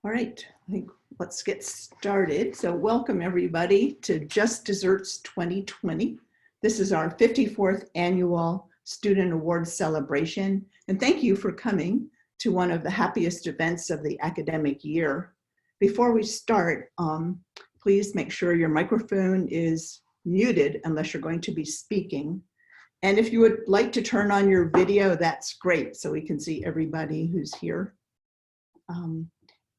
All right, I think let's get started. So welcome everybody to Just Desserts 2020. This is our 54th annual Student Awards celebration. And thank you for coming to one of the happiest events of the academic year. Before we start, please make sure your microphone is muted unless you're going to be speaking. And if you would like to turn on your video, that's great, so we can see everybody who's here.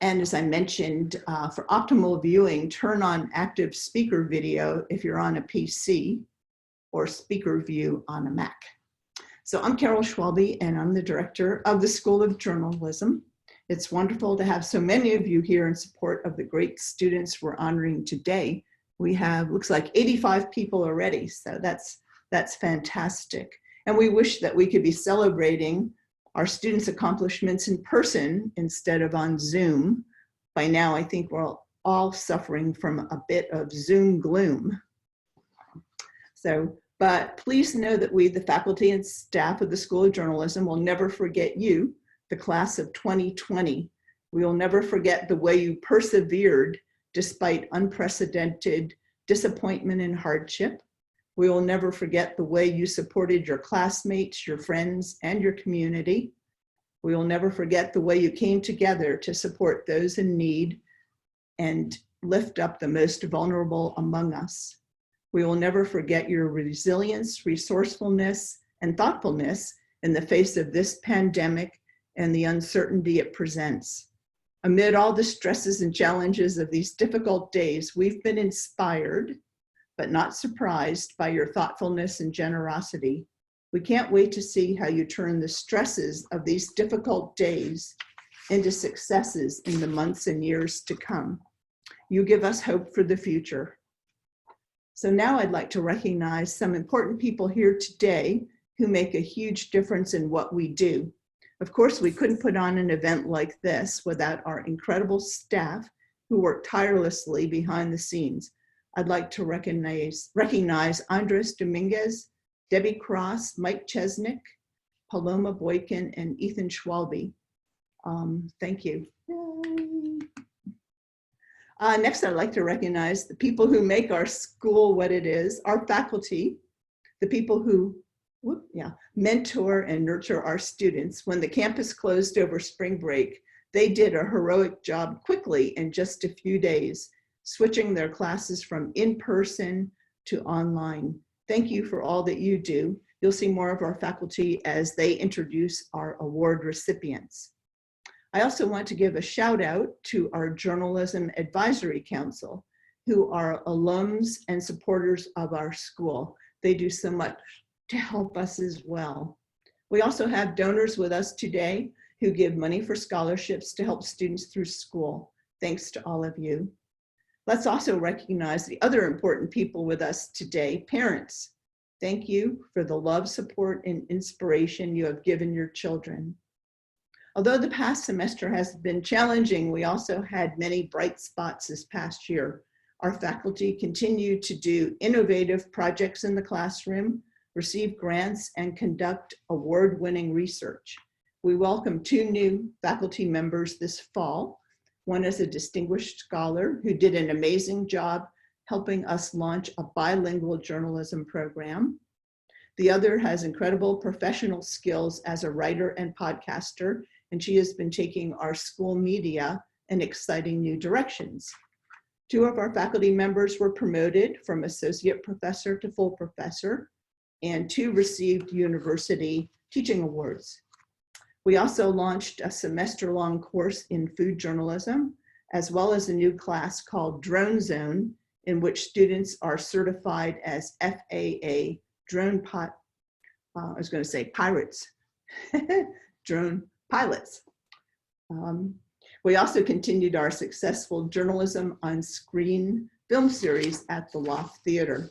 And as I mentioned, for optimal viewing, turn on active speaker video if you're on a PC or speaker view on a Mac. So I'm Carol Schwalbe, and I'm the director of the School of Journalism. It's wonderful to have so many of you here in support of the great students we're honoring today. We have, looks like 85 people already, so that's fantastic. And we wish that we could be celebrating our students' accomplishments in person instead of on Zoom. By now, I think we're all suffering from a bit of Zoom gloom. But please know that we, the faculty and staff of the School of Journalism, will never forget you, the class of 2020. We will never forget the way you persevered despite unprecedented disappointment and hardship. We will never forget the way you supported your classmates, your friends, and your community. We will never forget the way you came together to support those in need and lift up the most vulnerable among us. We will never forget your resilience, resourcefulness, and thoughtfulness in the face of this pandemic and the uncertainty it presents. Amid all the stresses and challenges of these difficult days, we've been inspired but not surprised by your thoughtfulness and generosity. We can't wait to see how you turn the stresses of these difficult days into successes in the months and years to come. You give us hope for the future. So now I'd like to recognize some important people here today who make a huge difference in what we do. Of course, we couldn't put on an event like this without our incredible staff who work tirelessly behind the scenes. I'd like to recognize Andres Dominguez, Debbie Cross, Mike Chesnick, Paloma Boykin, and Ethan Schwalbe. Thank you. Next, I'd like to recognize the people who make our school what it is, our faculty, the people who mentor and nurture our students. When the campus closed over spring break, they did a heroic job quickly in just a few days, switching their classes from in-person to online. Thank you for all that you do. You'll see more of our faculty as they introduce our award recipients. I also want to give a shout out to our Journalism Advisory Council, who are alums and supporters of our school. They do so much to help us as well. We also have donors with us today who give money for scholarships to help students through school. Thanks to all of you. Let's also recognize the other important people with us today, parents. Thank you for the love, support, and inspiration you have given your children. Although the past semester has been challenging, we also had many bright spots this past year. Our faculty continue to do innovative projects in the classroom, receive grants, and conduct award-winning research. We welcome 2 new faculty members this fall. One is a distinguished scholar who did an amazing job helping us launch a bilingual journalism program. The other has incredible professional skills as a writer and podcaster, and she has been taking our school media in exciting new directions. 2 of our faculty members were promoted from associate professor to full professor, and 2 received university teaching awards. We also launched a semester-long course in food journalism, as well as a new class called Drone Zone, in which students are certified as FAA pirates, drone pilots. We also continued our successful Journalism on Screen film series at the Loft Theater.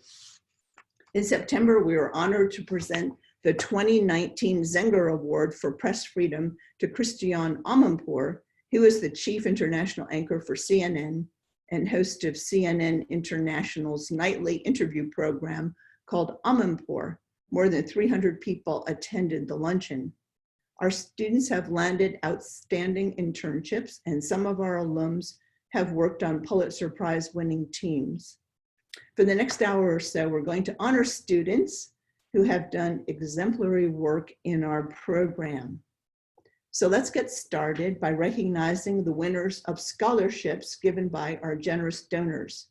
In September, we were honored to present the 2019 Zenger Award for Press Freedom to Christiane Amanpour, who is the chief international anchor for CNN and host of CNN International's nightly interview program called Amanpour. More than 300 people attended the luncheon. Our students have landed outstanding internships, and some of our alums have worked on Pulitzer Prize winning teams. For the next hour or so, we're going to honor students who have done exemplary work in our program. So let's get started by recognizing the winners of scholarships given by our generous donors.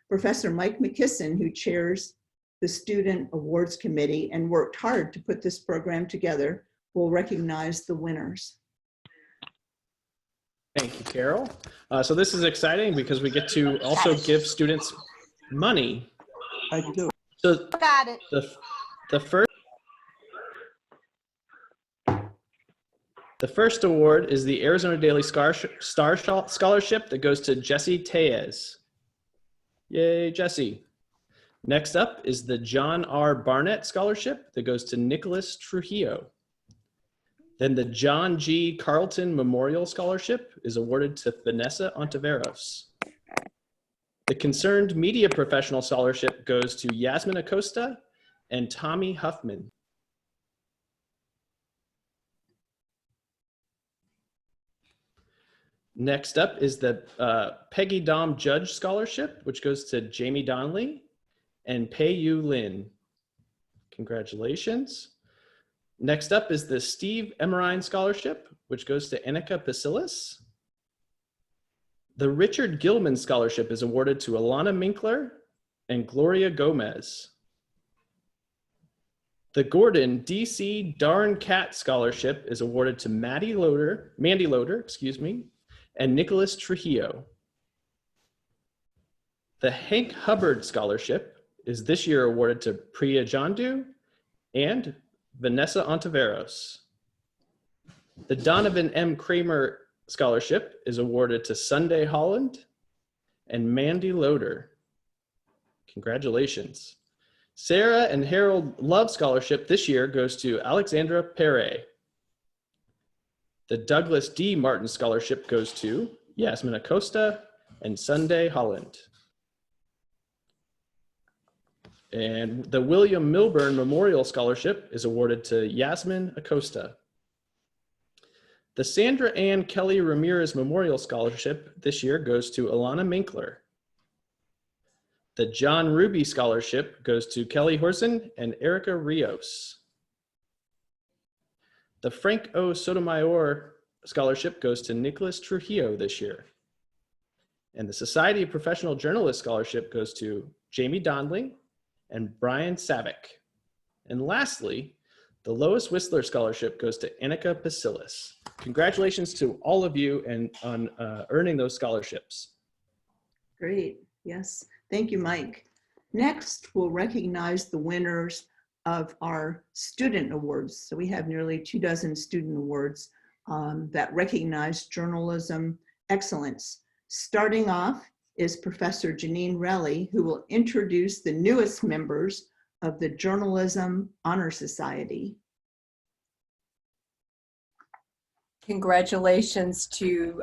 Professor Mike McKisson, who chairs the Student Awards Committee and worked hard to put this program together, will recognize the winners. Thank you, Carol. So this is exciting because we get to also give students money. I do. So Got it. The first award is the Arizona Daily Star Scholarship that goes to Jesse Tellez. Yay, Jesse. Next up is the John R. Barnett Scholarship that goes to Nicholas Trujillo. Then the John G. Carlton Memorial Scholarship is awarded to Vanessa Ontiveros. The Concerned Media Professional Scholarship goes to Yasmin Acosta and Tommy Huffman. Next up is the Peggy Dom Judge Scholarship, which goes to Jamie Donnelly and Pei Yu Lin. Congratulations. Next up is the Steve Emerine Scholarship, which goes to Annika Basilis. The Richard Gilman Scholarship is awarded to Alana Minkler and Gloria Gomez. The Gordon D.C. Darn Cat Scholarship is awarded to Mandy Loader, and Nicholas Trujillo. The Hank Hubbard Scholarship is this year awarded to Priya Jandu and Vanessa Ontiveros. The Donovan M. Kramer Scholarship is awarded to Sunday Holland and Mandy Loader. Congratulations. Sarah and Harold Love Scholarship this year goes to Alexandra Perret. The Douglas D. Martin Scholarship goes to Yasmin Acosta and Sunday Holland. And the William Milburn Memorial Scholarship is awarded to Yasmin Acosta. The Sandra Ann Kelly Ramirez Memorial Scholarship this year goes to Alana Minkler. The John Ruby Scholarship goes to Kelly Horson and Erica Rios. The Frank O. Sotomayor Scholarship goes to Nicholas Trujillo this year. And the Society of Professional Journalists Scholarship goes to Jamie Donnelly and Brian Savick. And lastly, the Lois Whistler Scholarship goes to Annika Basilis. Congratulations to all of you and on earning those scholarships. Great, yes. Thank you, Mike. Next, we'll recognize the winners of our student awards. So we have nearly 24 student awards that recognize journalism excellence. Starting off is Professor Janine Relly, who will introduce the newest members of the Journalism Honor Society. Congratulations to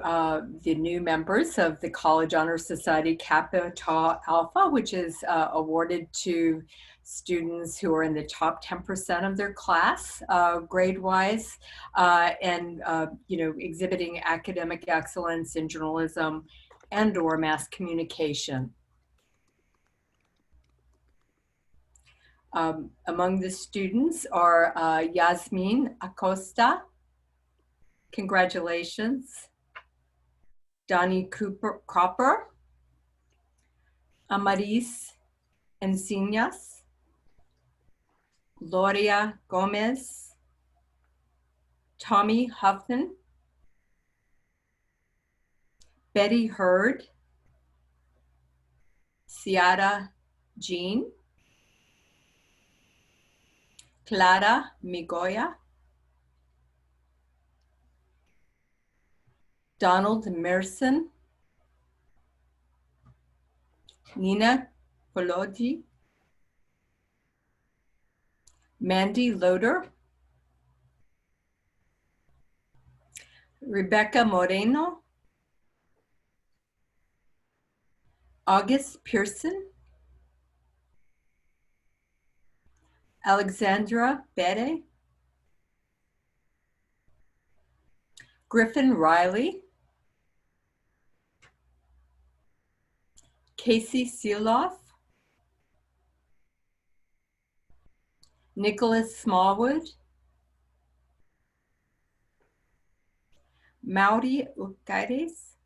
the new members of the College Honor Society Kappa Tau Alpha, which is awarded to students who are in the top 10% of their class grade-wise, and exhibiting academic excellence in journalism and/or mass communication. Among the students are Yasmin Acosta. Congratulations. Donnie Cropper, Amaris Encinas, Gloria Gomez, Tommy Huffman, Betty Hurd, Ciara Jean, Clara Migoya, Donald Merson, Nina Colodi, Mandy Loader, Rebecca Moreno, August Pearson, Alexandra Bede, Griffin Riley, Casey Seeloff, Nicholas Smallwood, Mauri Urquidez,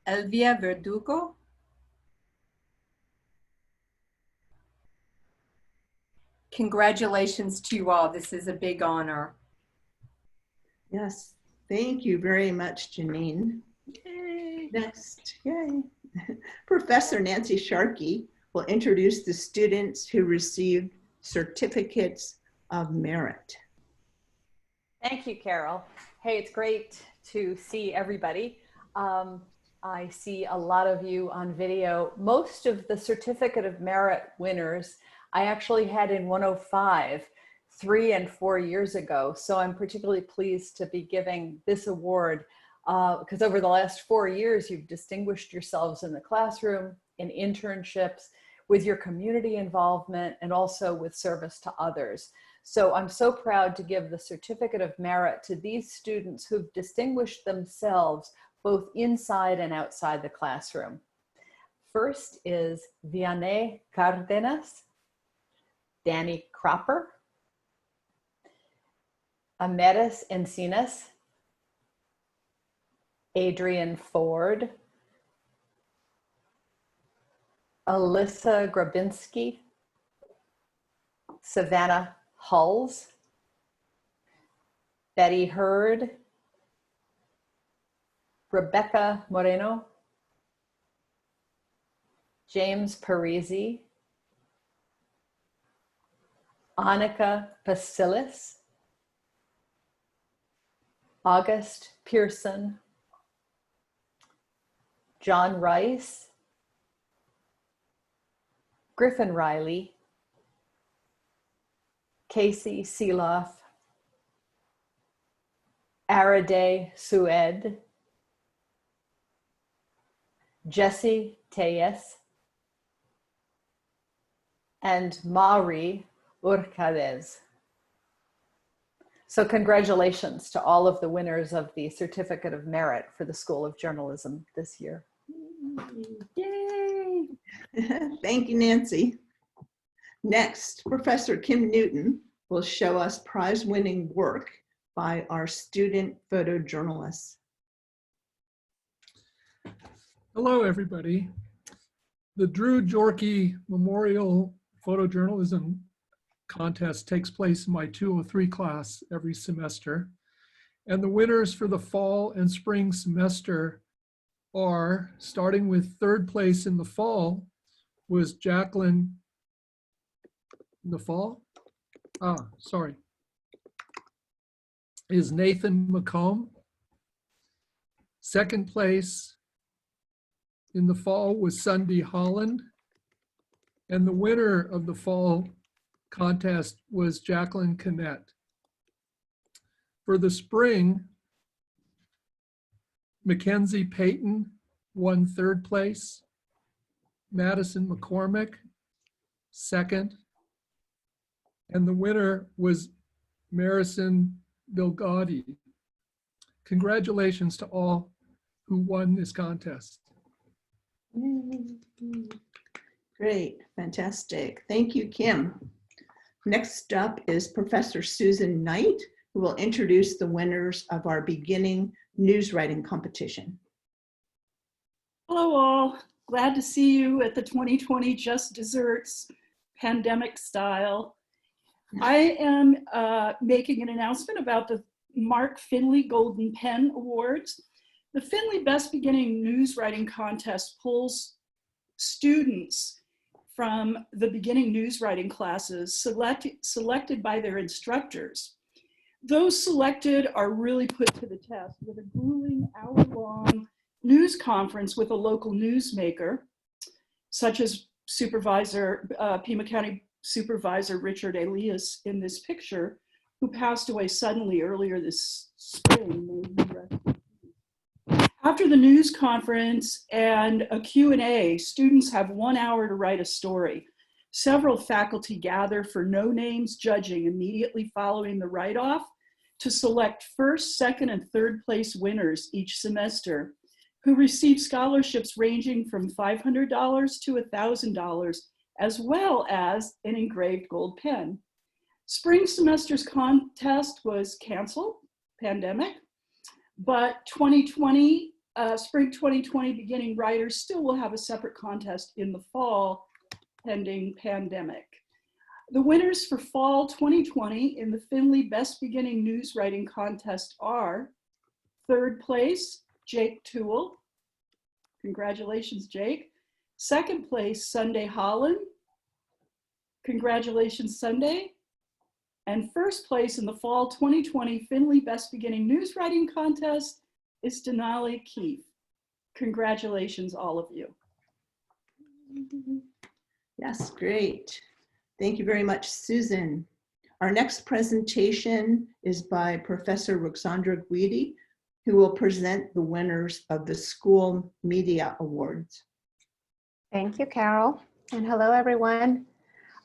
Elvia Verdugo, congratulations to you all. This is a big honor. Yes, thank you very much, Janine. Yay. Next, yay. Professor Nancy Sharkey will introduce the students who received certificates of merit. Thank you, Carol. Hey, it's great to see everybody. I see a lot of you on video. Most of the Certificate of Merit winners I actually had in 105, 3 and 4 years ago. So I'm particularly pleased to be giving this award because over the last 4 years, you've distinguished yourselves in the classroom, in internships, with your community involvement, and also with service to others. So I'm so proud to give the Certificate of Merit to these students who've distinguished themselves both inside and outside the classroom. First is Vianney Cardenas, Danny Cropper, Amedes Encinas, Adrian Ford, Alyssa Grabinski, Savannah Hulls, Betty Hurd, Rebecca Moreno, James Parisi, Annika Basilis, August Pearson, John Rice, Griffin Riley, Casey Seeloff, Araday Sued, Jesse Teyes, and Mauri Urquidez. So congratulations to all of the winners of the Certificate of Merit for the School of Journalism this year. Yay! Thank you, Nancy. Next, Professor Kim Newton will show us prize-winning work by our student photojournalists. Hello, everybody. The Drew Jorke Memorial Photojournalism Contest takes place in my 203 class every semester. And the winners for the fall and spring semester are, starting with third place in the fall, was Jacqueline, in the fall? Is Nathan McComb. Second place in the fall was Sunday Holland. And the winner of the fall contest was Jacqueline Cannett. For the spring, Mackenzie Payton won third place, Madison McCormick second, and the winner was Marison Bilgaudy. Congratulations to all who won this contest. Great, fantastic. Thank you, Kim. Next up is Professor Susan Knight, who will introduce the winners of our beginning news writing competition. Hello all, glad to see you at the 2020 Just Desserts pandemic style. I am making an announcement about the Mark Finley Golden Pen Awards. The Finley Best Beginning News Writing Contest pulls students from the beginning news writing classes selected by their instructors. Those selected are really put to the test with a grueling hour-long news conference with a local newsmaker, such as Pima County Supervisor Richard Elias in this picture, who passed away suddenly earlier this spring. After the news conference and a Q&A, students have 1 hour to write a story. Several faculty gather for no names judging immediately following the write-off, to select first, second, and third place winners each semester who receive scholarships ranging from $500 to $1,000, as well as an engraved gold pen. Spring semester's contest was canceled, pandemic, but spring 2020 beginning writers still will have a separate contest in the fall, pending pandemic. The winners for fall 2020 in the Finley Best Beginning News Writing Contest are: third place, Jake Toole. Congratulations, Jake. Second place, Sunday Holland. Congratulations, Sunday. And first place in the fall 2020 Finley Best Beginning News Writing Contest is Denali Keefe. Congratulations, all of you. Yes, great. Thank you very much, Susan. Our next presentation is by Professor Roxandra Guidi, who will present the winners of the School Media Awards. Thank you, Carol, and hello, everyone.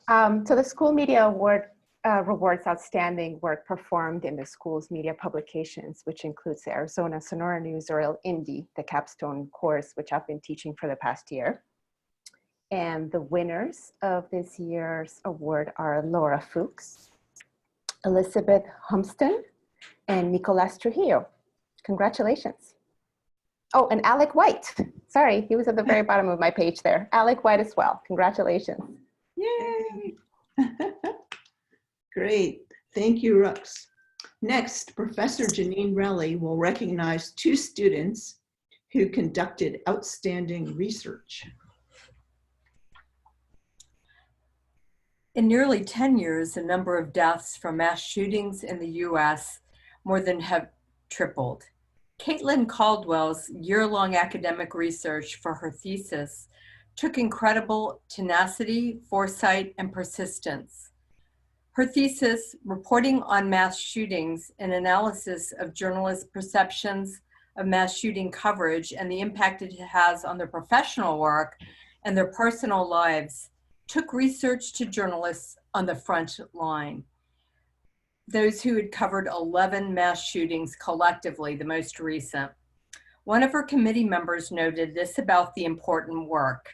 So the School Media Award rewards outstanding work performed in the school's media publications, which includes the Arizona Sonora News, or INDY, the capstone course, which I've been teaching for the past year. And the winners of this year's award are Laura Fuchs, Elizabeth Humston, and Nicolas Trujillo. Congratulations. Oh, and Alec White. Sorry, he was at the very bottom of my page there. Alec White as well. Congratulations. Yay! Great. Thank you, Rux. Next, Professor Janine Relly will recognize 2 students who conducted outstanding research. In nearly 10 years, the number of deaths from mass shootings in the US more than have tripled. Caitlin Caldwell's year-long academic research for her thesis took incredible tenacity, foresight, and persistence. Her thesis, Reporting on Mass Shootings, an analysis of journalists' perceptions of mass shooting coverage and the impact it has on their professional work and their personal lives, took research to journalists on the front line. Those who had covered 11 mass shootings collectively, the most recent. One of her committee members noted this about the important work.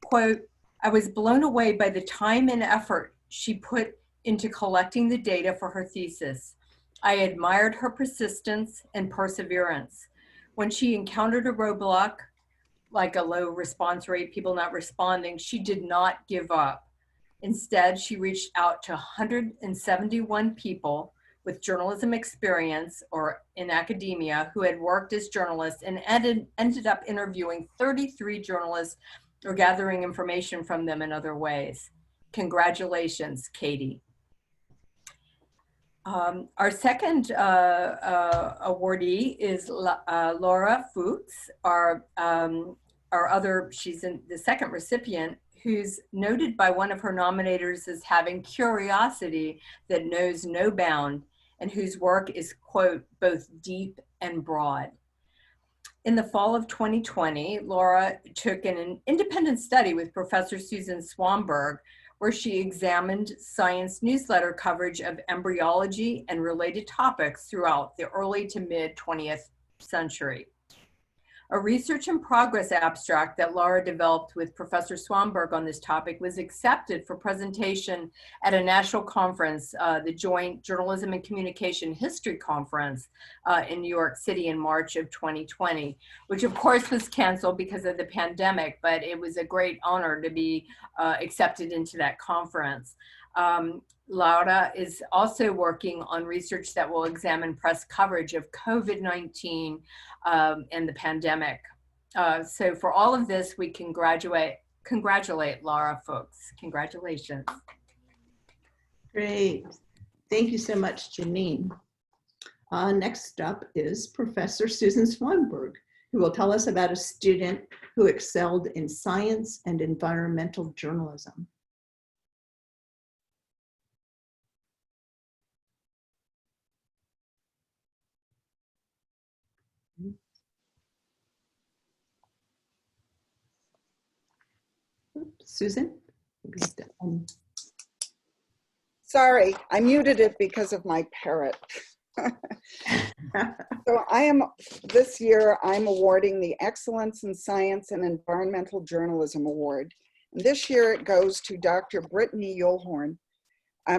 Quote, "I was blown away by the time and effort she put into collecting the data for her thesis. I admired her persistence and perseverance. When she encountered a roadblock, like a low response rate, people not responding, she did not give up. Instead, she reached out to 171 people with journalism experience or in academia who had worked as journalists and ended up interviewing 33 journalists or gathering information from them in other ways. Congratulations, Katie." Our second awardee is Laura Fuchs, she's the second recipient, who's noted by one of her nominators as having curiosity that knows no bound and whose work is, quote, "both deep and broad." In the fall of 2020, Laura took an independent study with Professor Susan Swanberg, where she examined science newsletter coverage of embryology and related topics throughout the early to mid 20th century. A research in progress abstract that Laura developed with Professor Swanberg on this topic was accepted for presentation at a national conference, the Joint Journalism and Communication History Conference in New York City in March of 2020, which of course was canceled because of the pandemic, but it was a great honor to be accepted into that conference. Laura is also working on research that will examine press coverage of COVID-19 and the pandemic. So for all of this, we congratulate Laura Fuchs. Congratulations. Great. Thank you so much, Janine. Next up is Professor Susan Swanberg, who will tell us about a student who excelled in science and environmental journalism. Susan? Sorry, I muted it because of my parrot. So this year, I'm awarding the Excellence in Science and Environmental Journalism Award. And this year it goes to Dr. Brittany Yulhorn.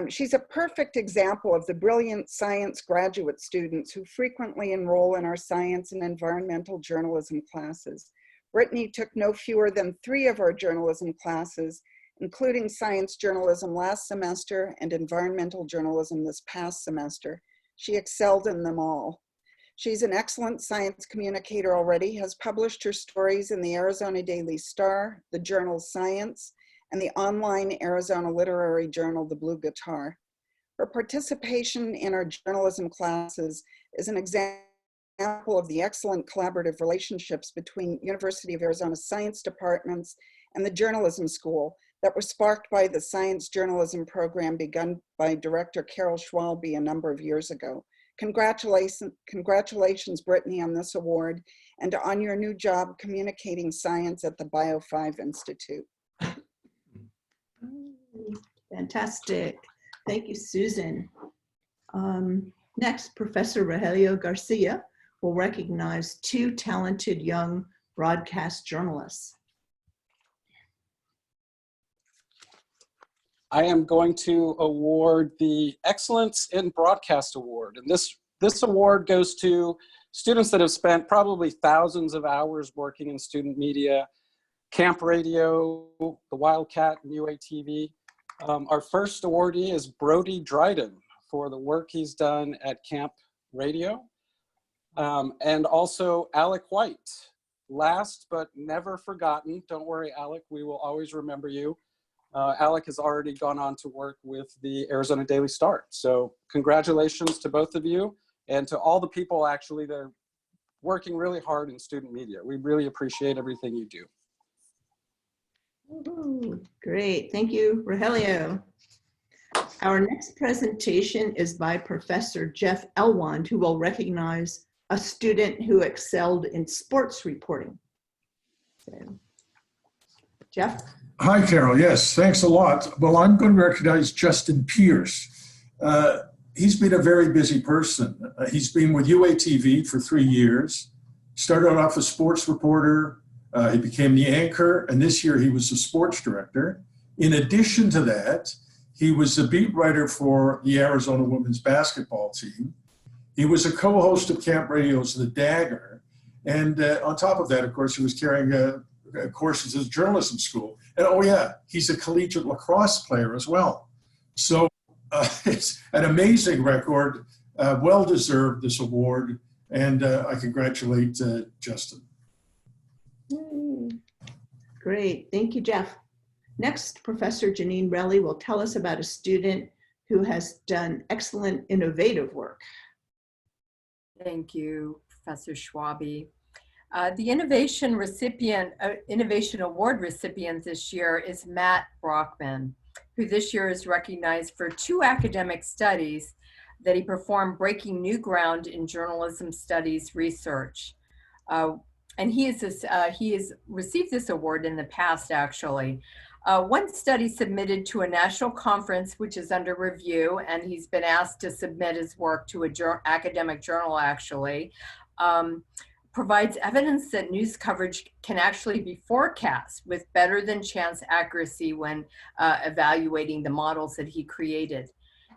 She's a perfect example of the brilliant science graduate students who frequently enroll in our science and environmental journalism classes. Brittany took no fewer than 3 of our journalism classes, including science journalism last semester and environmental journalism this past semester. She excelled in them all. She's an excellent science communicator already, has published her stories in the Arizona Daily Star, the journal Science, and the online Arizona literary journal, The Blue Guitar. Her participation in our journalism classes is an example of the excellent collaborative relationships between University of Arizona science departments and the journalism school that were sparked by the science journalism program begun by Director Carol Schwalbe a number of years ago. Congratulations, Brittany, on this award and on your new job communicating science at the Bio 5 Institute. Fantastic. Thank you, Susan. Next, Professor Rogelio Garcia will recognize 2 talented young broadcast journalists. I am going to award the Excellence in Broadcast Award. And this award goes to students that have spent probably thousands of hours working in student media, Camp Radio, the Wildcat, and UATV. Our first awardee is Brody Dryden for the work he's done at Camp Radio. And also Alec White, last but never forgotten. Don't worry, Alec, we will always remember you. Alec has already gone on to work with the Arizona Daily Star. So congratulations to both of you and to all the people actually that are working really hard in student media. We really appreciate everything you do. Ooh, great, thank you, Rogelio. Our next presentation is by Professor Jeff Elwand, who will recognize a student who excelled in sports reporting. So, Jeff? Hi, Carol. Yes, thanks a lot. Well, I'm going to recognize Justin Pierce. He's been a very busy person. He's been with UATV for 3 years, started off as sports reporter. He became the anchor, and this year he was the sports director. In addition to that, he was a beat writer for the Arizona women's basketball team. He was a co-host of Camp Radio's The Dagger. And on top of that, of course, he was carrying courses at journalism school. And oh yeah, he's a collegiate lacrosse player as well. So it's an amazing record, well-deserved this award. And I congratulate Justin. Great, thank you, Jeff. Next, Professor Janine Relly will tell us about a student who has done excellent innovative work. Thank you, Professor Schwalbe. The Innovation Award recipient this year is Matt Brockman, who this year is recognized for 2 academic studies that he performed breaking new ground in journalism studies research. And he has received this award in the past, actually. One study submitted to a national conference, which is under review, and he's been asked to submit his work to an academic journal, actually, provides evidence that news coverage can actually be forecast with better than chance accuracy when evaluating the models that he created.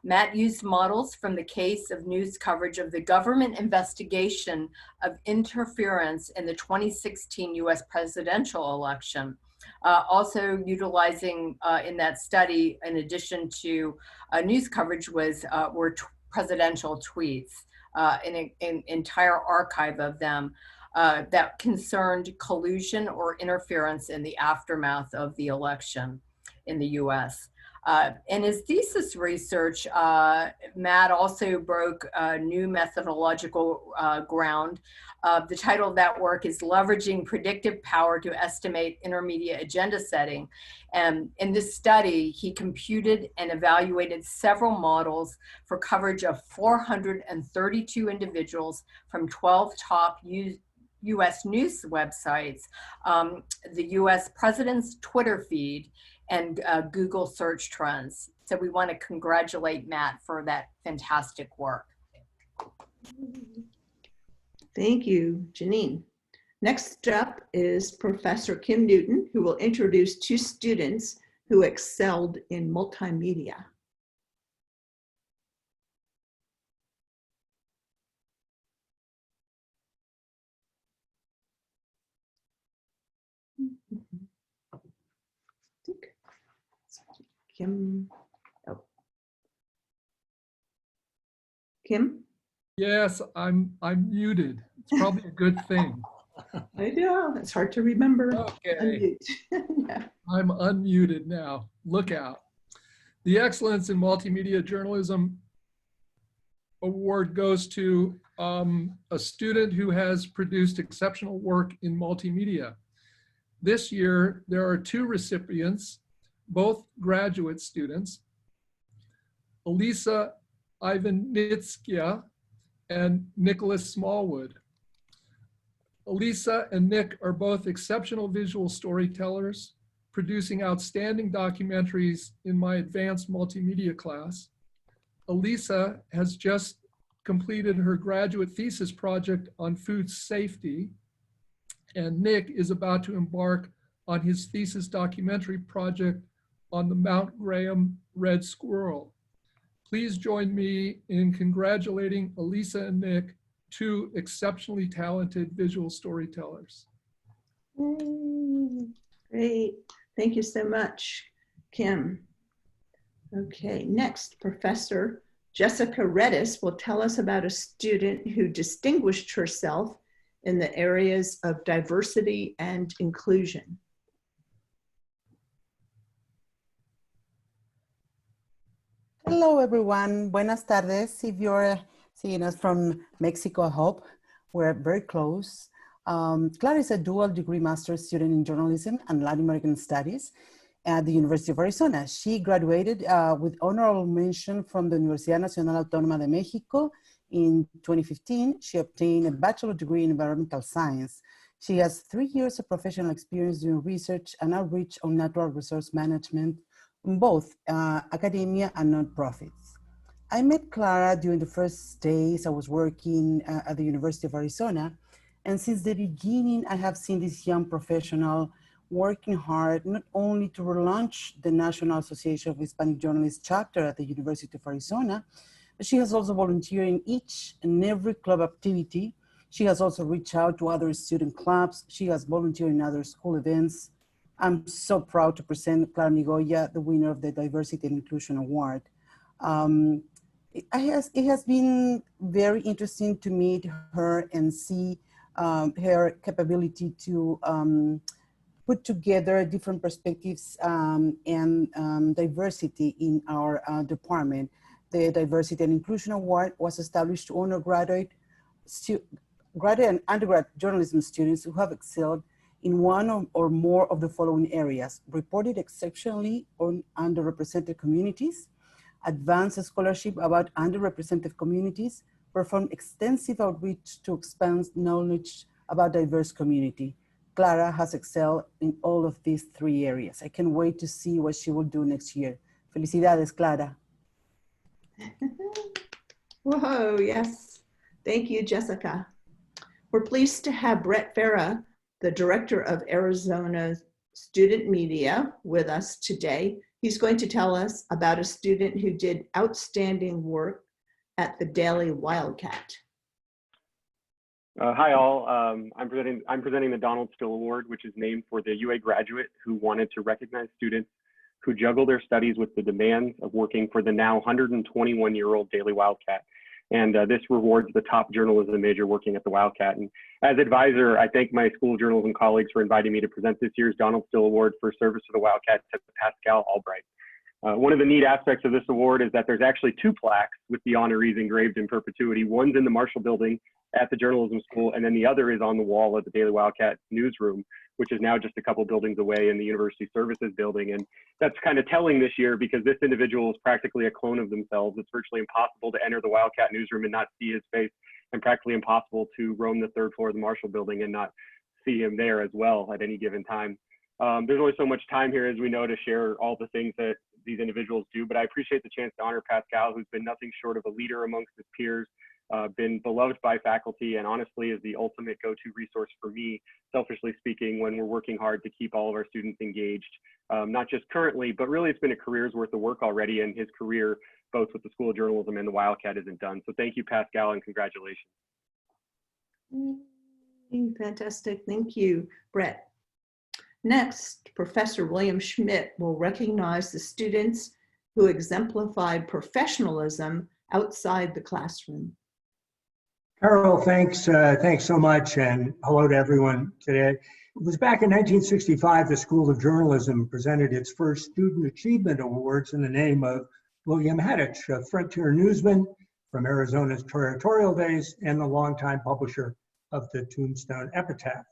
Matt used models from the case of news coverage of the government investigation of interference in the 2016 US presidential election. Also utilizing in that study, in addition to news coverage, were presidential tweets, an entire archive of them that concerned collusion or interference in the aftermath of the election in the US. In his thesis research, Matt also broke new methodological ground. The title of that work is Leveraging Predictive Power to Estimate Intermediate Agenda Setting. And in this study, he computed and evaluated several models for coverage of 432 individuals from 12 top US news websites, the US president's Twitter feed, and Google search trends. So we want to congratulate Matt for that fantastic work. Thank you, Janine. Next up is Professor Kim Newton, who will introduce two students who excelled in multimedia. Kim, oh. Kim? Yes, I'm muted. It's probably a good thing. I know, it's hard to remember. Okay. Unmute. Yeah. I'm unmuted now. Look out. The Excellence in Multimedia Journalism Award goes to a student who has produced exceptional work in multimedia. This year, there are two recipients, both graduate students, Elisa Ivanitskia and Nicholas Smallwood. Elisa and Nick are both exceptional visual storytellers, producing outstanding documentaries in my advanced multimedia class. Elisa has just completed her graduate thesis project on food safety, and Nick is about to embark on his thesis documentary project on the Mount Graham red squirrel. Please join me in congratulating Elisa and Nick, two exceptionally talented visual storytellers. Great. Thank you so much, Kim. Okay, next, Professor Jessica Redis will tell us about a student who distinguished herself in the areas of diversity and inclusion. Hello, everyone. Buenas tardes. If you're seeing us from Mexico, I hope we're very close. Clara is a dual degree master's student in journalism and Latin American studies at the University of Arizona. She graduated with honorable mention from the Universidad Nacional Autónoma de Mexico in 2015. She obtained a bachelor degree in environmental science. She has 3 years of professional experience doing research and outreach on natural resource management in both academia and nonprofits. I met Clara during the first days I was working at the University of Arizona. And since the beginning, I have seen this young professional working hard, not only to relaunch the National Association of Hispanic Journalists chapter at the University of Arizona, but she has also volunteered in each and every club activity. She has also reached out to other student clubs. She has volunteered in other school events. I'm so proud to present Clara Migoya, the winner of the Diversity and Inclusion Award. It has been very interesting to meet her and see her capability to put together different perspectives and diversity in our department. The Diversity and Inclusion Award was established to honor graduate and undergrad journalism students who have excelled in one or more of the following areas: reported exceptionally on underrepresented communities, advanced scholarship about underrepresented communities, performed extensive outreach to expand knowledge about diverse community. Clara has excelled in all of these 3 areas. I can't wait to see what she will do next year. Felicidades, Clara. Whoa, yes. Thank you, Jessica. We're pleased to have Brett Farah, the Director of Arizona Student Media, with us today. He's going to tell us about a student who did outstanding work at the Daily Wildcat. Hi all, I'm presenting the Donald Still Award, which is named for the UA graduate who wanted to recognize students who juggle their studies with the demands of working for the now 121-year-old Daily Wildcat. And this rewards the top journalism major working at the Wildcat. And as advisor, I thank my school journalism colleagues for inviting me to present this year's Donald Still Award for service to the Wildcat to Pascal Albright. One of the neat aspects of this award is that there's actually 2 plaques with the honorees engraved in perpetuity. One's in the Marshall Building at the journalism school, and then the other is on the wall at the Daily Wildcat newsroom, which is now just a couple buildings away in the University Services building. And that's kind of telling this year because this individual is practically a clone of themselves. It's virtually impossible to enter the Wildcat newsroom and not see his face, and practically impossible to roam the 3rd floor of the Marshall Building and not see him there as well at any given time. There's only so much time here, as we know, to share all the things that these individuals do, but I appreciate the chance to honor Pascal, who's been nothing short of a leader amongst his peers, been beloved by faculty, and honestly is the ultimate go-to resource for me, selfishly speaking, when we're working hard to keep all of our students engaged, not just currently, but really it's been a career's worth of work already, and his career, both with the School of Journalism and the Wildcat, isn't done. So thank you, Pascal, and congratulations. Fantastic, thank you, Brett. Next, Professor William Schmidt will recognize the students who exemplified professionalism outside the classroom. Carol, thanks so much, and hello to everyone today. It was back in 1965 the School of Journalism presented its first Student Achievement Awards in the name of William Hattich, a frontier newsman from Arizona's territorial days and the longtime publisher of the Tombstone Epitaph.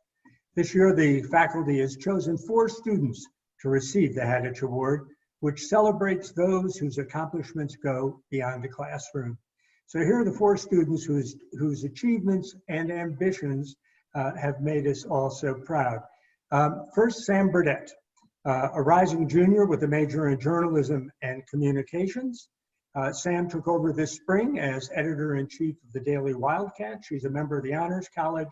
This year, the faculty has chosen 4 students to receive the Hattich Award, which celebrates those whose accomplishments go beyond the classroom. So here are the 4 students whose achievements and ambitions have made us all so proud. First, Sam Burdett, a rising junior with a major in journalism and communications. Sam took over this spring as editor-in-chief of the Daily Wildcat. She's a member of the Honors College,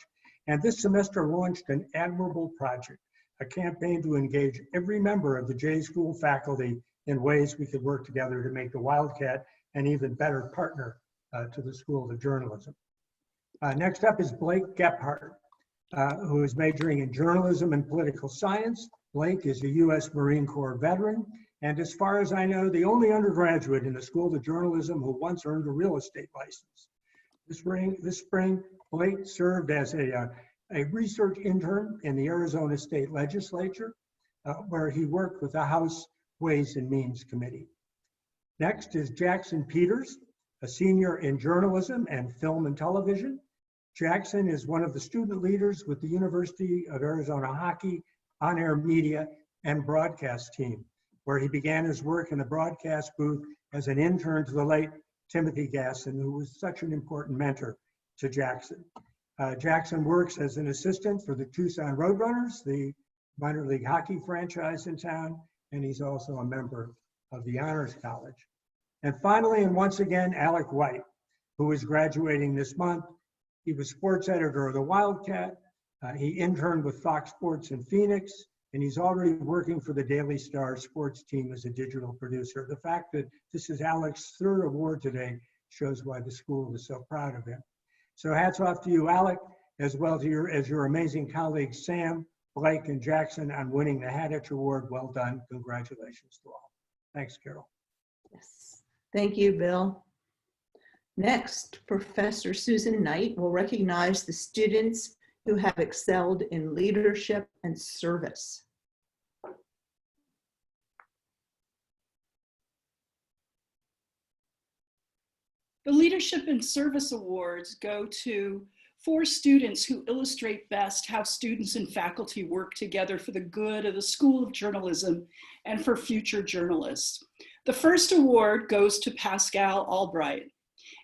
and this semester launched an admirable project, a campaign to engage every member of the J School faculty in ways we could work together to make the Wildcat an even better partner to the School of Journalism. Next up is Blake Gephardt, who is majoring in journalism and political science. Blake is a U.S. Marine Corps veteran, and as far as I know, the only undergraduate in the School of Journalism who once earned a real estate license. This spring, Blake served as a research intern in the Arizona State Legislature, where he worked with the House Ways and Means Committee. Next is Jackson Peters, a senior in journalism and film and television. Jackson is one of the student leaders with the University of Arizona Hockey on-air media and broadcast team, where he began his work in the broadcast booth as an intern to the late Timothy Gasson, who was such an important mentor to Jackson. Jackson works as an assistant for the Tucson Roadrunners, the minor league hockey franchise in town, and he's also a member of the Honors College. And finally, and once again, Alec White, who is graduating this month. He was sports editor of the Wildcat. He interned with Fox Sports in Phoenix, and he's already working for the Daily Star sports team as a digital producer. The fact that this is Alec's 3rd award today shows why the school is so proud of him. So hats off to you, Alec, as well to your amazing colleagues, Sam, Blake, and Jackson on winning the Hattich Award. Well done. Congratulations to all. Thanks, Carol. Yes, thank you, Bill. Next, Professor Susan Knight will recognize the students who have excelled in leadership and service. The Leadership and Service Awards go to 4 students who illustrate best how students and faculty work together for the good of the School of Journalism and for future journalists. The first award goes to Pascal Albright.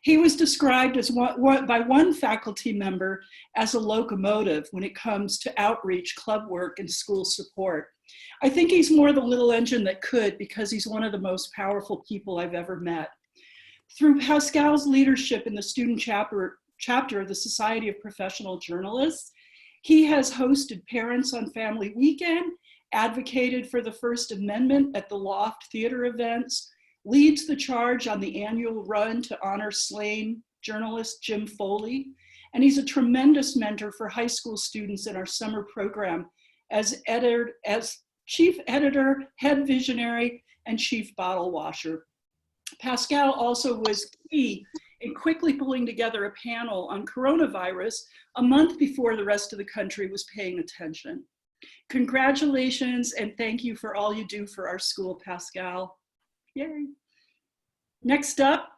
He was described as by one faculty member as a locomotive when it comes to outreach, club work, and school support. I think he's more the little engine that could, because he's one of the most powerful people I've ever met. Through Pascal's leadership in the student chapter of the Society of Professional Journalists, he has hosted Parents on Family Weekend, advocated for the First Amendment at the Loft Theater events, leads the charge on the annual run to honor slain journalist Jim Foley, and he's a tremendous mentor for high school students in our summer program as chief editor, head visionary, and chief bottle washer. Pascal also was key in quickly pulling together a panel on coronavirus a month before the rest of the country was paying attention. Congratulations, and thank you for all you do for our school, Pascal. Yay. Next up,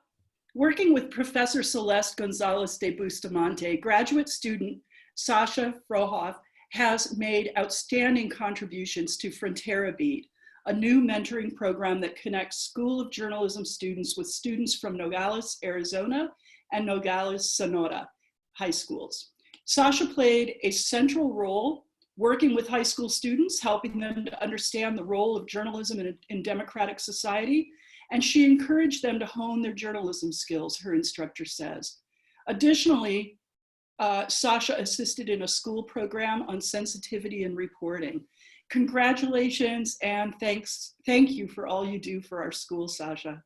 working with Professor Celeste Gonzalez de Bustamante, graduate student Sasha Hartzell has made outstanding contributions to Frontera Beat, a new mentoring program that connects School of Journalism students with students from Nogales, Arizona, and Nogales, Sonora high schools. Sasha played a central role working with high school students, helping them to understand the role of journalism in democratic society, and she encouraged them to hone their journalism skills, her instructor says. Additionally, Sasha assisted in a school program on sensitivity and reporting. Congratulations and thank you for all you do for our school, Sasha.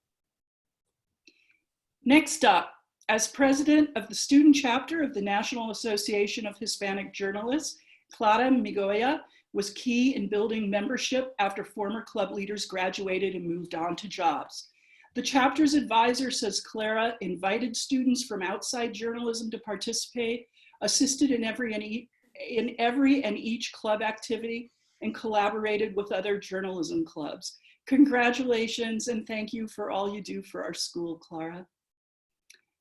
Next up, as president of the student chapter of the National Association of Hispanic Journalists, Clara Migoya was key in building membership after former club leaders graduated and moved on to jobs. The chapter's advisor says Clara invited students from outside journalism to participate, assisted in every and each club activity, and collaborated with other journalism clubs. Congratulations and thank you for all you do for our school, Clara.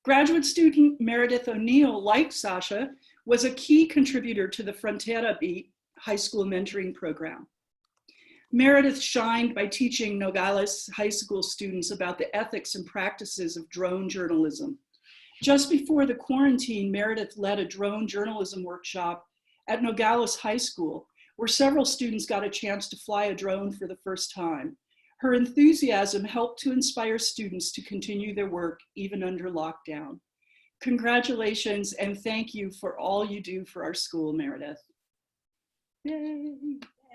Graduate student Meredith O'Neil, like Sasha, was a key contributor to the Frontera Beat high school mentoring program. Meredith shined by teaching Nogales high school students about the ethics and practices of drone journalism. Just before the quarantine, Meredith led a drone journalism workshop at Nogales High School, where several students got a chance to fly a drone for the first time. Her enthusiasm helped to inspire students to continue their work even under lockdown. Congratulations and thank you for all you do for our school, Meredith. Yay.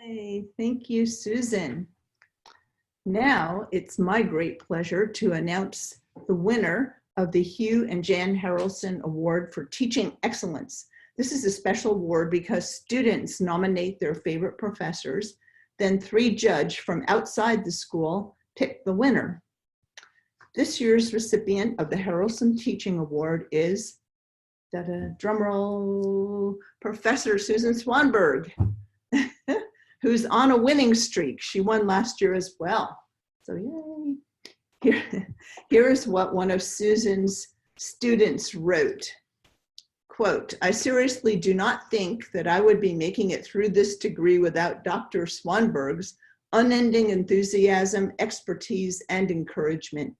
Yay. Thank you, Susan. Now it's my great pleasure to announce the winner of the Hugh and Jan Harelson Award for Teaching Excellence. This is a special award because students nominate their favorite professors, then 3 judges from outside the school pick the winner. This year's recipient of the Harelson Teaching Award is, drumroll, Professor Susan Swanberg, who's on a winning streak. She won last year as well. So yay. Here's what one of Susan's students wrote. Quote, I seriously do not think that I would be making it through this degree without Dr. Swanberg's unending enthusiasm, expertise, and encouragement.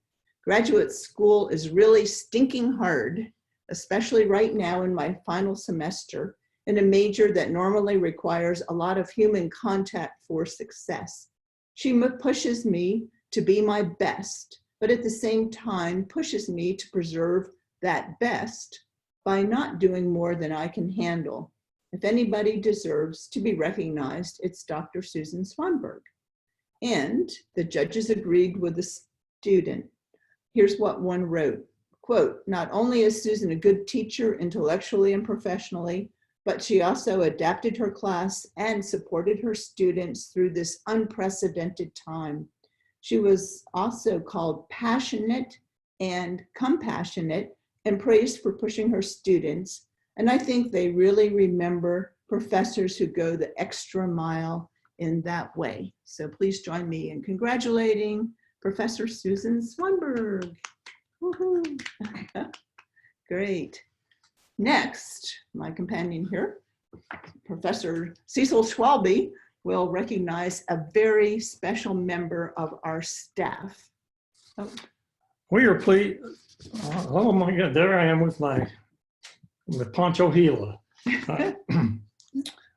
Graduate school is really stinking hard, especially right now in my final semester, in a major that normally requires a lot of human contact for success. She pushes me to be my best, but at the same time pushes me to preserve that best by not doing more than I can handle. If anybody deserves to be recognized, it's Dr. Susan Swanberg. And the judges agreed with the student. Here's what one wrote, quote, not only is Susan a good teacher intellectually and professionally, but she also adapted her class and supported her students through this unprecedented time. She was also called passionate and compassionate and praised for pushing her students. And I think they really remember professors who go the extra mile in that way. So please join me in congratulating Professor Susan Swanberg. Woohoo. Great. Next, my companion here, Professor Cecil Schwalbe, will recognize a very special member of our staff. Oh. We are pleased. Oh my God, there I am with Pancho Gila.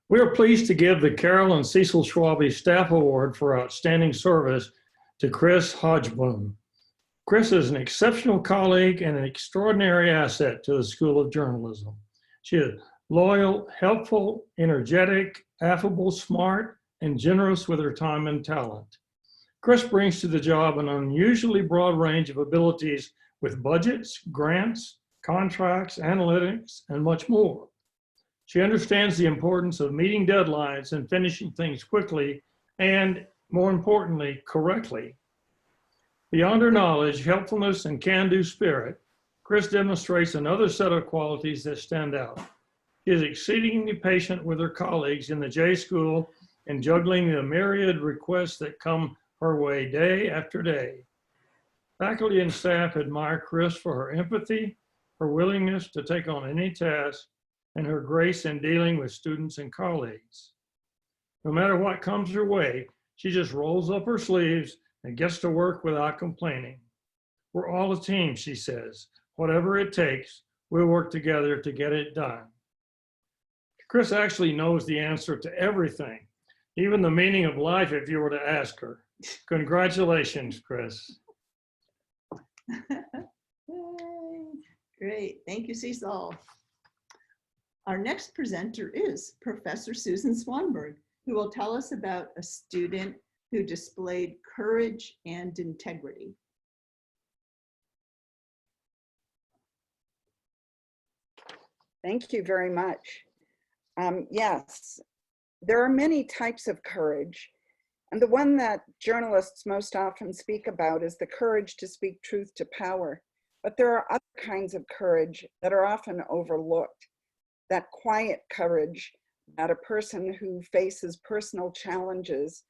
We are pleased to give the Carol and Cecil Schwalbe Staff Award for Outstanding Service to Chris Hodgblum. Chris is an exceptional colleague and an extraordinary asset to the School of Journalism. She is loyal, helpful, energetic, affable, smart, and generous with her time and talent. Chris brings to the job an unusually broad range of abilities with budgets, grants, contracts, analytics, and much more. She understands the importance of meeting deadlines and finishing things quickly and, more importantly, correctly. Beyond her knowledge, helpfulness, and can-do spirit, Chris demonstrates another set of qualities that stand out. She is exceedingly patient with her colleagues in the J School and juggling the myriad requests that come her way day after day. Faculty and staff admire Chris for her empathy, her willingness to take on any task, and her grace in dealing with students and colleagues. No matter what comes her way, she just rolls up her sleeves and gets to work without complaining. We're all a team, she says. Whatever it takes, we'll work together to get it done. Chris actually knows the answer to everything, even the meaning of life if you were to ask her. Congratulations, Chris. Great, thank you, Cecil. Our next presenter is Professor Susan Swanberg, who will tell us about a student who displayed courage and integrity. Thank you very much. Yes, there are many types of courage, and the one that journalists most often speak about is the courage to speak truth to power. But there are other kinds of courage that are often overlooked. That quiet courage that a person who faces personal challenges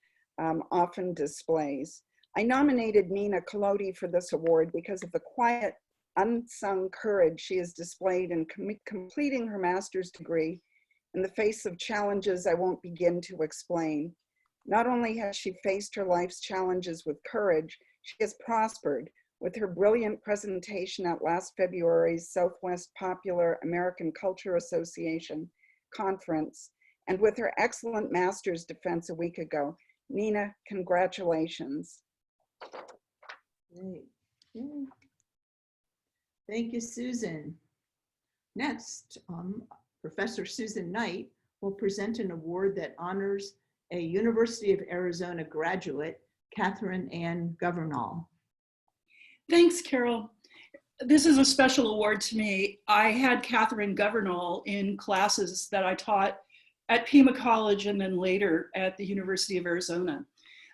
often displays. I nominated Nina Collodi for this award because of the quiet, unsung courage she has displayed in completing her master's degree in the face of challenges I won't begin to explain. Not only has she faced her life's challenges with courage, she has prospered with her brilliant presentation at last February's Southwest Popular American Culture Association conference, and with her excellent master's defense a week ago. Nina, congratulations. Great. Thank you, Susan. Next, Professor Susan Knight will present an award that honors a University of Arizona graduate, Kathryn Ann Governal. Thanks, Carol. This is a special award to me. I had Kathryn Governal in classes that I taught at Pima College and then later at the University of Arizona.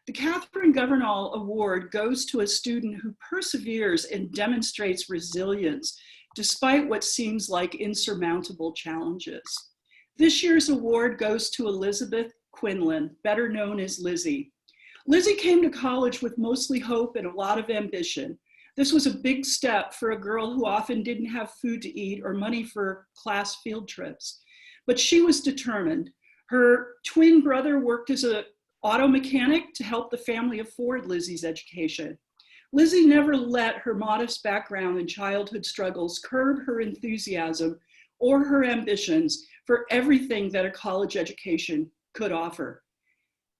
The Kathryn Governal Award goes to a student who perseveres and demonstrates resilience despite what seems like insurmountable challenges. This year's award goes to Elizabeth Quinlan, better known as Lizzie. Lizzie came to college with mostly hope and a lot of ambition. This was a big step for a girl who often didn't have food to eat or money for class field trips, but she was determined. Her twin brother worked as an auto mechanic to help the family afford Lizzie's education. Lizzie never let her modest background and childhood struggles curb her enthusiasm or her ambitions for everything that a college education could offer.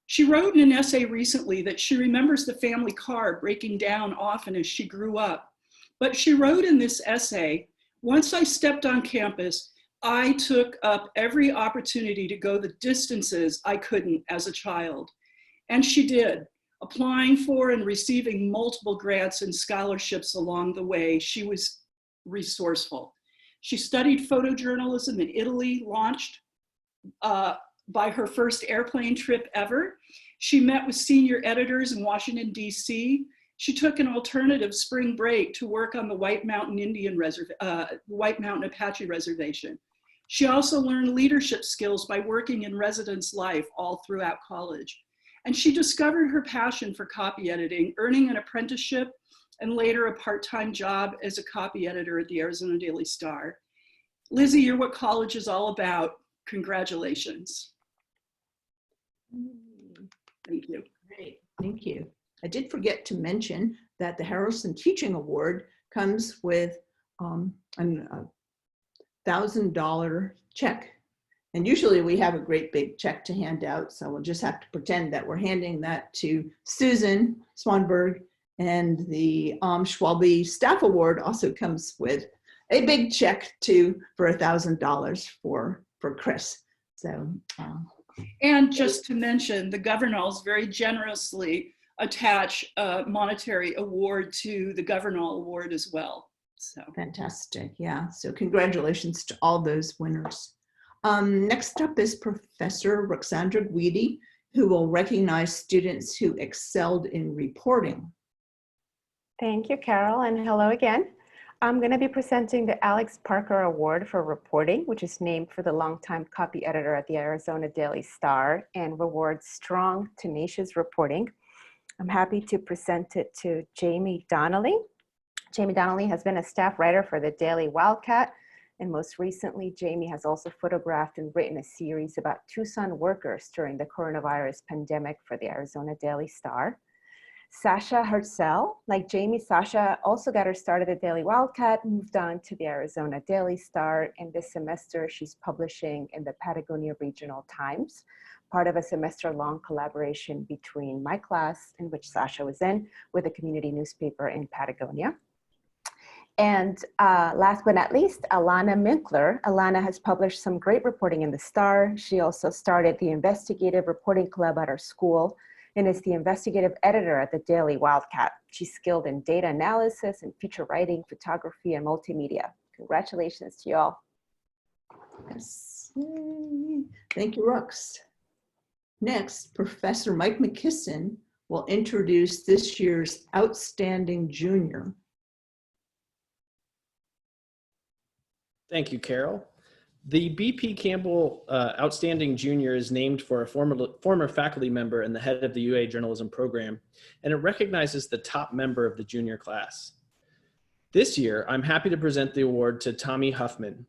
She wrote in an essay recently that she remembers the family car breaking down often as she grew up. But she wrote in this essay, "Once I stepped on campus, I took up every opportunity to go the distances I couldn't as a child." And she did, applying for and receiving multiple grants and scholarships along the way. She was resourceful. She studied photojournalism in Italy, launched by her first airplane trip ever. She met with senior editors in Washington, D.C. She took an alternative spring break to work on the White Mountain Apache Reservation. She also learned leadership skills by working in residence life all throughout college. And she discovered her passion for copy editing, earning an apprenticeship and later a part-time job as a copy editor at the Arizona Daily Star. Lizzie, you're what college is all about. Congratulations. Thank you. Great, thank you. I did forget to mention that the Harelson Teaching Award comes with a $1,000 check. And usually we have a great big check to hand out, so we'll just have to pretend that we're handing that to Susan Swanberg. And the Schwalbe Staff Award also comes with a big check for $1,000 for Chris. So. And just to mention, the Governals very generously attach a monetary award to the Governal Award as well. So fantastic, yeah. So congratulations to all those winners. Next up is Professor Roxandra Guidi, who will recognize students who excelled in reporting. Thank you, Carol, and hello again. I'm going to be presenting the Alex Parker Award for Reporting, which is named for the longtime copy editor at the Arizona Daily Star and rewards strong, tenacious reporting. I'm happy to present it to Jamie Donnelly. Jamie Donnelly has been a staff writer for the Daily Wildcat, and most recently, Jamie has also photographed and written a series about Tucson workers during the coronavirus pandemic for the Arizona Daily Star. Sasha Hartzell, like Jamie, Sasha also got her start at the Daily Wildcat, moved on to the Arizona Daily Star, and this semester she's publishing in the Patagonia Regional Times, part of a semester-long collaboration between my class, in which Sasha was in, with a community newspaper in Patagonia. And last but not least, Alana Minkler. Alana has published some great reporting in the Star. She also started the Investigative Reporting Club at our school and is the investigative editor at the Daily Wildcat. She's skilled in data analysis and feature writing, photography, and multimedia. Congratulations to you all. Yes. Yay. Thank you, Rux. Next, Professor Mike McKisson will introduce this year's Outstanding Junior. Thank you, Carol. The B.P. Campbell Outstanding Junior is named for a former faculty member and the head of the UA journalism program, and it recognizes the top member of the junior class. This year, I'm happy to present the award to Tommy Huffman.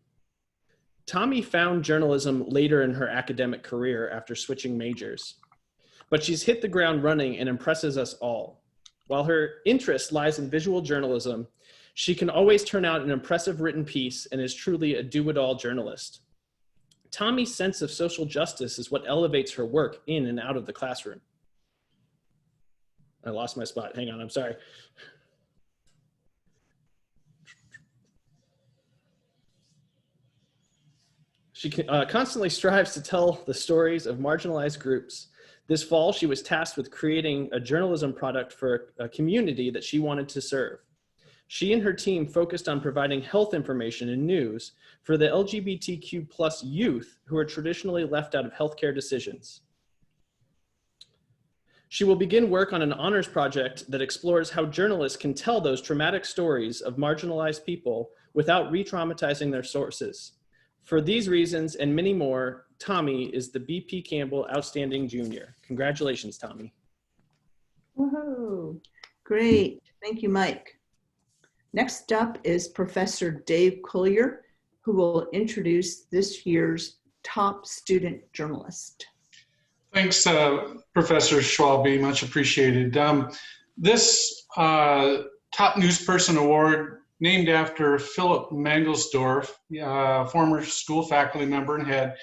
Tommy found journalism later in her academic career after switching majors, but she's hit the ground running and impresses us all. While her interest lies in visual journalism, she can always turn out an impressive written piece and is truly a do-it-all journalist. Tommy's sense of social justice is what elevates her work in and out of the classroom. I lost my spot. Hang on, I'm sorry. She constantly strives to tell the stories of marginalized groups. This fall, she was tasked with creating a journalism product for a community that she wanted to serve. She and her team focused on providing health information and news for the LGBTQ+ youth who are traditionally left out of healthcare decisions. She will begin work on an honors project that explores how journalists can tell those traumatic stories of marginalized people without re-traumatizing their sources. For these reasons and many more, Tommy is the B.P. Campbell Outstanding Junior. Congratulations, Tommy. Woohoo, great. Thank you, Mike. Next up is Professor Dave Collier, who will introduce this year's top student journalist. Thanks, Professor Schwalbe, much appreciated. This Top News Person Award, named after Philip Mangelsdorf, former school faculty member and head,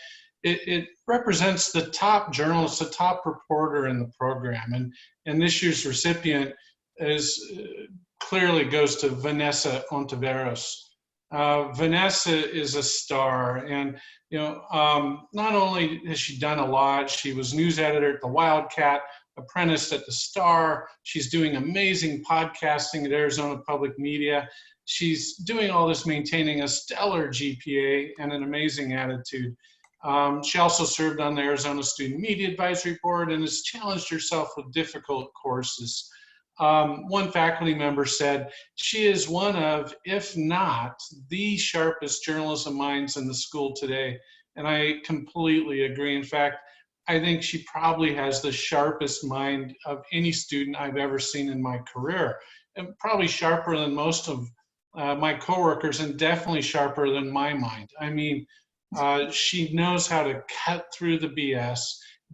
it represents the top journalist, the top reporter in the program. And this year's recipient is clearly goes to Vanessa Ontiveros. Vanessa is a star, and not only has she done a lot, she was news editor at the Wildcat, apprenticed at the Star. She's doing amazing podcasting at Arizona Public Media. She's doing all this maintaining a stellar GPA and an amazing attitude. She also served on the Arizona Student Media Advisory Board and has challenged herself with difficult courses. One faculty member said, she is one of, if not the sharpest journalism minds in the school today. And I completely agree. In fact, I think she probably has the sharpest mind of any student I've ever seen in my career, and probably sharper than most of my coworkers, and definitely sharper than my mind. I mean, she knows how to cut through the BS,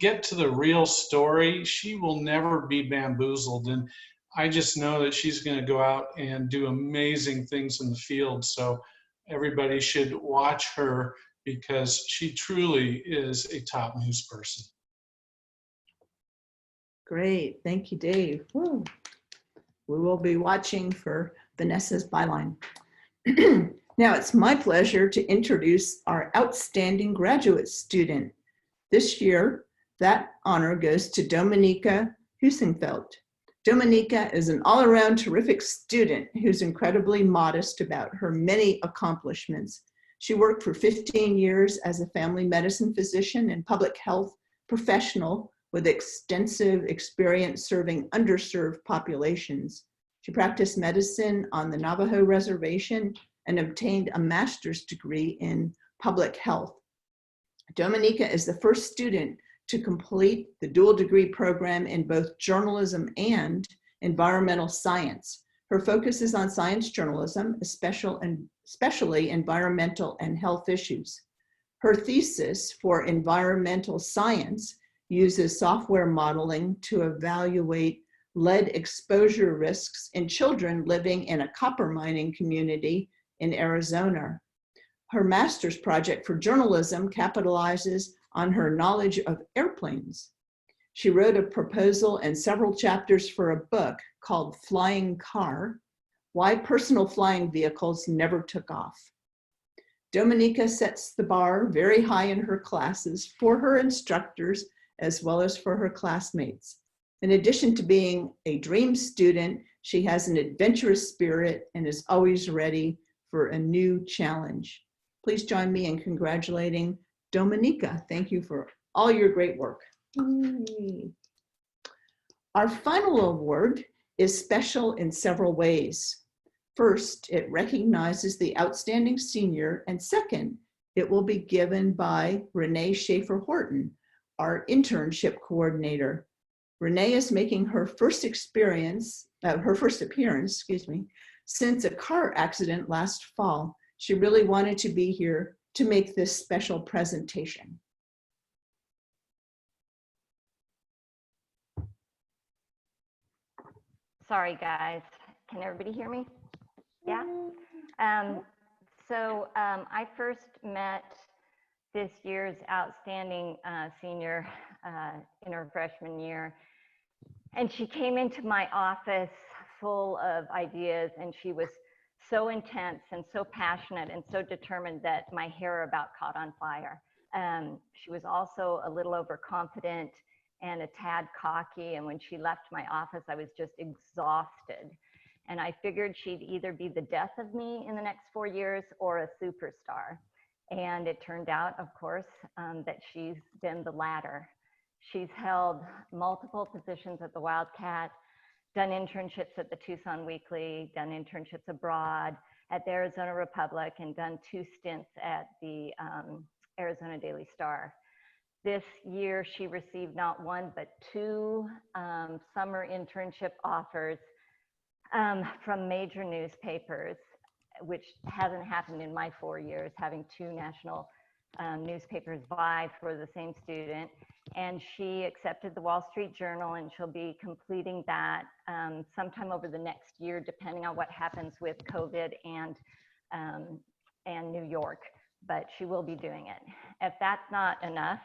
get to the real story. She will never be bamboozled. And I just know that she's going to go out and do amazing things in the field. So everybody should watch her because she truly is a top news person. Great, thank you, Dave. Woo. We will be watching for Vanessa's byline. Now it's my pleasure to introduce our outstanding graduate student. This year, that honor goes to Dominika Husingfeld. Dominika is an all-around terrific student who's incredibly modest about her many accomplishments. She worked for 15 years as a family medicine physician and public health professional with extensive experience serving underserved populations. She practiced medicine on the Navajo Reservation and obtained a master's degree in public health. Dominika is the first student to complete the dual degree program in both journalism and environmental science. Her focus is on science journalism, especially environmental and health issues. Her thesis for environmental science uses software modeling to evaluate lead exposure risks in children living in a copper mining community in Arizona. Her master's project for journalism capitalizes on her knowledge of airplanes. She wrote a proposal and several chapters for a book called Flying Car, why personal flying vehicles never took off. Dominica sets the bar very high in her classes for her instructors as well as for her classmates. In addition to being a dream student, she has an adventurous spirit and is always ready for a new challenge. Please join me in congratulating Dominica. Thank you for all your great work. Our final award is special in several ways. First, it recognizes the outstanding senior, and second, it will be given by Renee Schaefer-Horton, our internship coordinator. Renee is making her first appearance, since a car accident last fall. She really wanted to be here to make this special presentation. Sorry, guys. Can everybody hear me? Yeah? I first met this year's outstanding senior in her freshman year, and she came into my office full of ideas, and she was so intense and so passionate and so determined that my hair about caught on fire. She was also a little overconfident and a tad cocky, and when she left my office, I was just exhausted. And I figured she'd either be the death of me in the next 4 years or a superstar. And it turned out, of course, that she's been the latter. She's held multiple positions at the Wildcat, done internships at the Tucson Weekly, done internships abroad at the Arizona Republic, and done 2 stints at the Arizona Daily Star. This year, she received not 1, but 2 summer internship offers from major newspapers, which hasn't happened in my 4 years, having 2 national newspapers vie for the same student. And she accepted the Wall Street Journal, and she'll be completing that sometime over the next year, depending on what happens with COVID and New York, but she will be doing it. If that's not enough,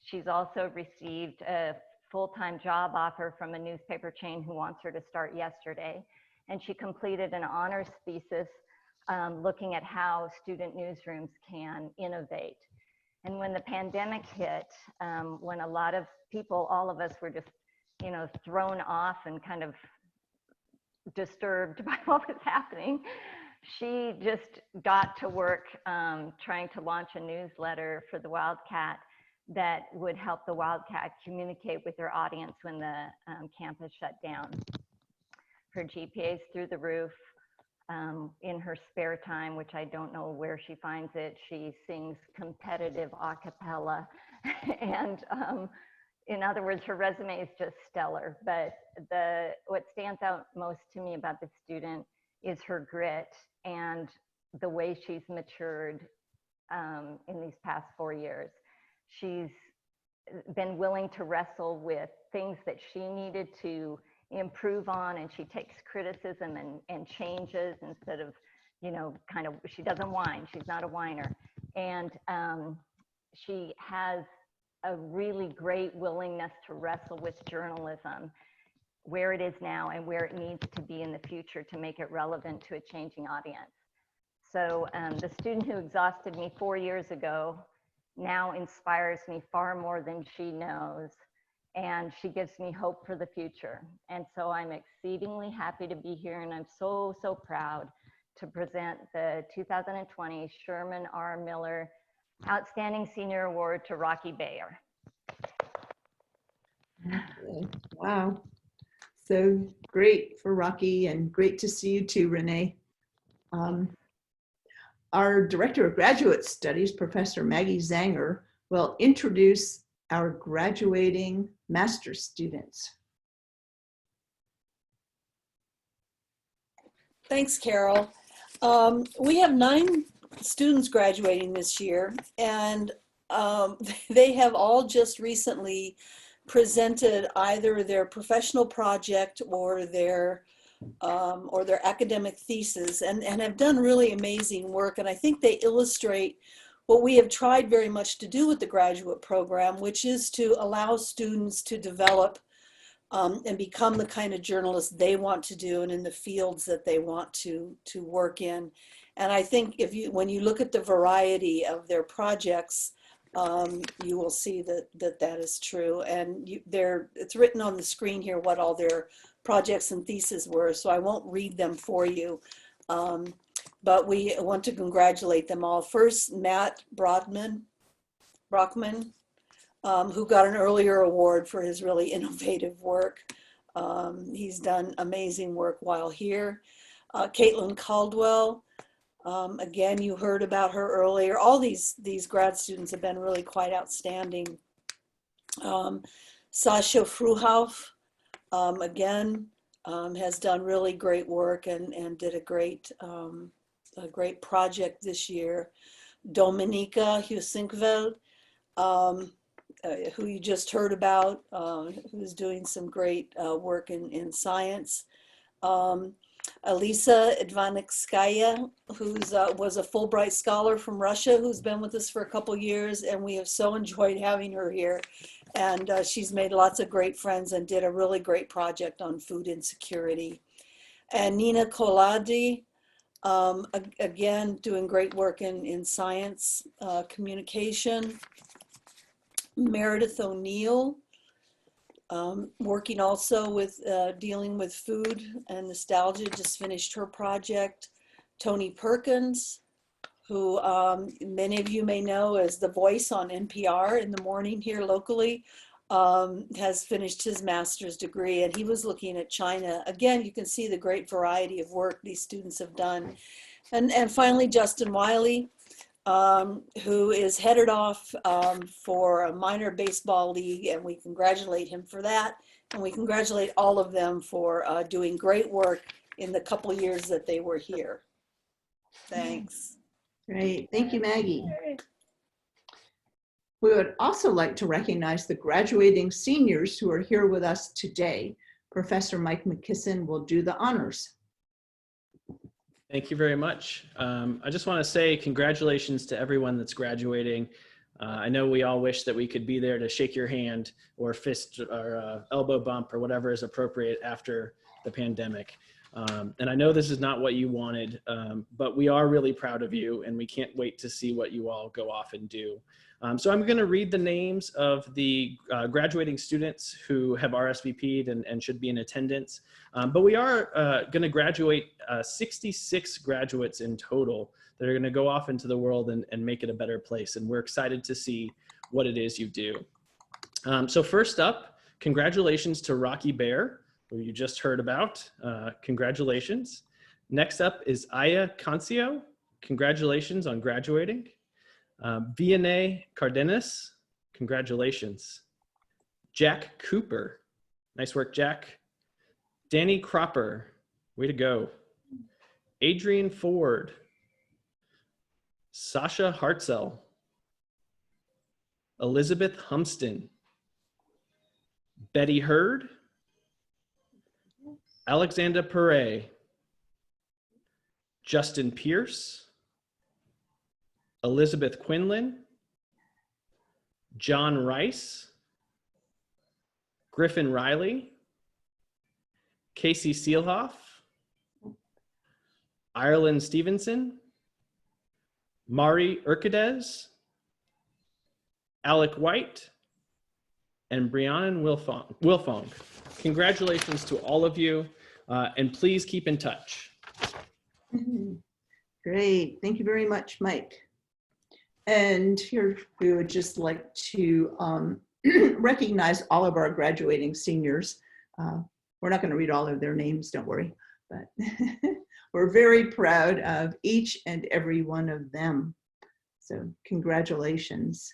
she's also received a full-time job offer from a newspaper chain who wants her to start yesterday. And she completed an honors thesis looking at how student newsrooms can innovate. And when the pandemic hit, when a lot of people, all of us were just, thrown off and kind of disturbed by what was happening, she just got to work trying to launch a newsletter for the Wildcat that would help the Wildcat communicate with their audience when the campus shut down. Her GPA's through the roof. In her spare time, which I don't know where she finds it, she sings competitive a cappella. And in other words, her resume is just stellar. But what stands out most to me about this student is her grit and the way she's matured in these past 4 years. She's been willing to wrestle with things that she needed to improve on, and she takes criticism and changes instead of, she doesn't whine. She's not a whiner. And she has a really great willingness to wrestle with journalism, where it is now and where it needs to be in the future to make it relevant to a changing audience. So the student who exhausted me 4 years ago now inspires me far more than she knows. And she gives me hope for the future. And so I'm exceedingly happy to be here, and I'm so, so proud to present the 2020 Sherman R. Miller Outstanding Senior Award to Rocky Bayer. Wow, so great for Rocky, and great to see you too, Renee. Our Director of Graduate Studies, Professor Maggie Zanger, will introduce our graduating master's students. Thanks, Carol. We have 9 students graduating this year, and they have all just recently presented either their professional project or their academic thesis, and have done really amazing work. And I think they illustrate what we have tried very much to do with the graduate program, which is to allow students to develop and become the kind of journalists they want to do and in the fields that they want to work in. And I think when you look at the variety of their projects, you will see that is true. And it's written on the screen here what all their projects and theses were, so I won't read them for you. But we want to congratulate them all. First, Matt Brockman, who got an earlier award for his really innovative work. He's done amazing work while here. Caitlin Caldwell, again, you heard about her earlier. All these grad students have been really quite outstanding. Sasha Fruhauf, again, has done really great work and did a great project this year. Dominika Husinkveld, who you just heard about, who's doing some great work in science. Elisa Ivanitskaya, who was a Fulbright scholar from Russia, who's been with us for a couple years, and we have so enjoyed having her here. And she's made lots of great friends and did a really great project on food insecurity. And Nina Koladi, again, doing great work in science communication. Meredith O'Neil, working also with dealing with food and nostalgia, just finished her project. Tony Perkins, who many of you may know as the voice on NPR in the morning here locally, has finished his master's degree, and he was looking at China. Again, you can see the great variety of work these students have done. And finally, Justin Wiley, who is headed off for a minor baseball league, and we congratulate him for that. And we congratulate all of them for doing great work in the couple years that they were here. Thanks. Great, thank you, Maggie. We would also like to recognize the graduating seniors who are here with us today. Professor Mike McKisson will do the honors. Thank you very much. I just want to say congratulations to everyone that's graduating. I know we all wish that we could be there to shake your hand or fist or elbow bump or whatever is appropriate after the pandemic. And I know this is not what you wanted, but we are really proud of you, and we can't wait to see what you all go off and do. So I'm going to read the names of the graduating students who have RSVP'd and should be in attendance. But we are going to graduate 66 graduates in total that are going to go off into the world and make it a better place. And we're excited to see what it is you do. So first up, congratulations to Rocky Bear, who you just heard about. Congratulations. Next up is Aya Concio. Congratulations on graduating. Vianney Cardenas, congratulations. Jack Cooper, nice work, Jack. Danny Cropper, way to go. Adrian Ford. Sasha Hartzell. Elizabeth Humston. Betty Hurd. Alexander Perret. Justin Pierce. Elizabeth Quinlan, John Rice, Griffin Riley, Casey Seelhoff, Ireland Stevenson, Mari Urquidez, Alec White, and Brianna Wilfong. Congratulations to all of you, and please keep in touch. Great, thank you very much, Mike. And here we would just like to recognize all of our graduating seniors. We're not going to read all of their names, don't worry, but we're very proud of each and every one of them. So congratulations.